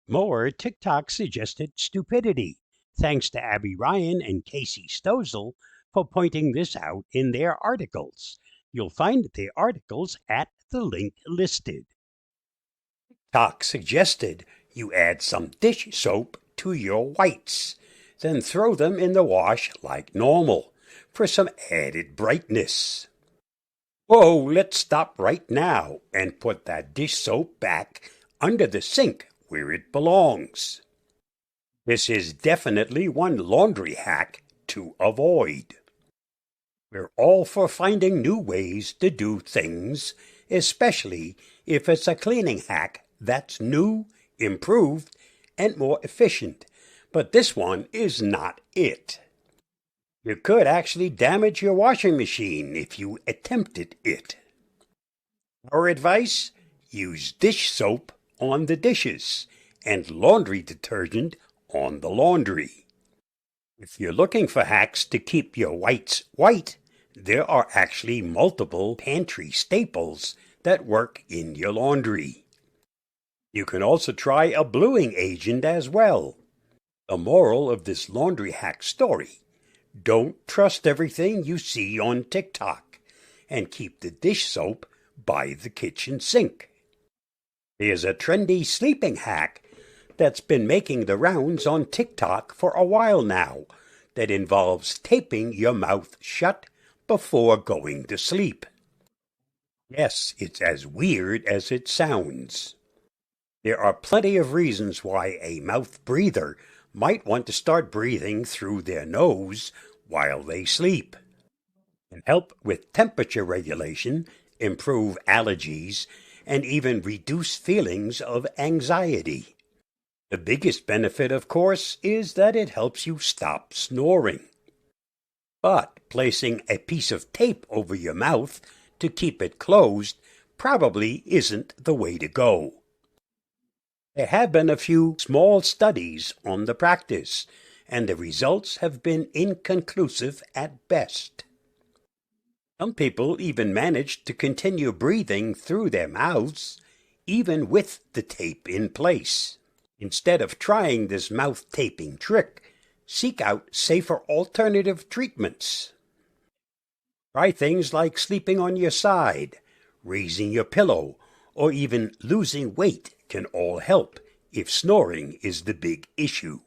More TikTok suggested stupidity. Thanks to Abby Ryan and Casey Stozel for pointing this out in their articles. You'll find the articles at the link listed. TikTok suggested you add some dish soap to your whites, then throw them in the wash like normal for some added brightness. Whoa, let's stop right now and put that dish soap back under the sink where it belongs. This is definitely one laundry hack to avoid. We're all for finding new ways to do things, especially if it's a cleaning hack that's new, improved, and more efficient. But this one is not it. You could actually damage your washing machine if you attempted it. Our advice? Use dish soap on the dishes and laundry detergent on the laundry. If you're looking for hacks to keep your whites white, there are actually multiple pantry staples that work in your laundry. You can also try a bluing agent as well. The moral of this laundry hack story: don't trust everything you see on TikTok, and keep the dish soap by the kitchen sink. There's a trendy sleeping hack that's been making the rounds on TikTok for a while now that involves taping your mouth shut before going to sleep. Yes, it's as weird as it sounds. There are plenty of reasons why a mouth breather might want to start breathing through their nose while they sleep. It can help with temperature regulation, improve allergies, and even reduce feelings of anxiety. The biggest benefit, of course, is that it helps you stop snoring. But placing a piece of tape over your mouth to keep it closed probably isn't the way to go. There have been a few small studies on the practice, and the results have been inconclusive at best. Some people even managed to continue breathing through their mouths, even with the tape in place. Instead of trying this mouth taping trick, seek out safer alternative treatments. Try things like sleeping on your side, raising your pillow, or even losing weight can all help if snoring is the big issue.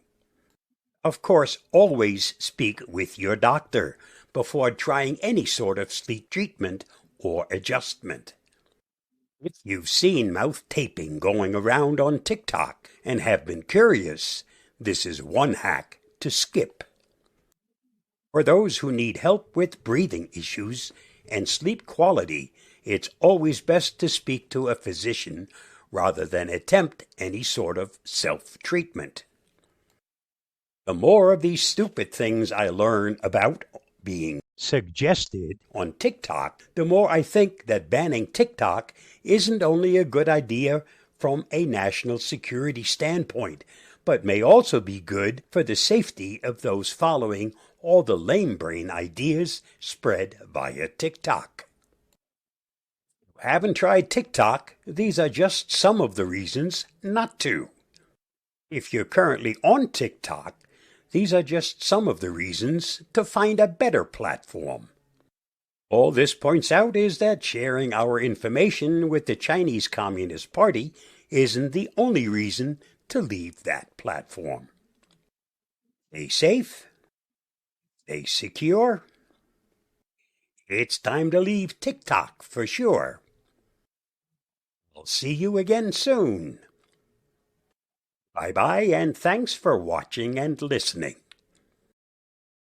Of course, always speak with your doctor before trying any sort of sleep treatment or adjustment. If you've seen mouth taping going around on TikTok and have been curious, this is one hack to skip. For those who need help with breathing issues and sleep quality, it's always best to speak to a physician rather than attempt any sort of self-treatment. The more of these stupid things I learn about being suggested on TikTok, the more I think that banning TikTok isn't only a good idea from a national security standpoint, but may also be good for the safety of those following all the lame brain ideas spread via TikTok. If you haven't tried TikTok, these are just some of the reasons not to. If you're currently on TikTok, these are just some of the reasons to find a better platform. All this points out is that sharing our information with the Chinese Communist Party isn't the only reason to leave that platform. Stay safe. Stay secure. It's time to leave TikTok for sure. I'll see you again soon. Bye-bye, and thanks for watching and listening.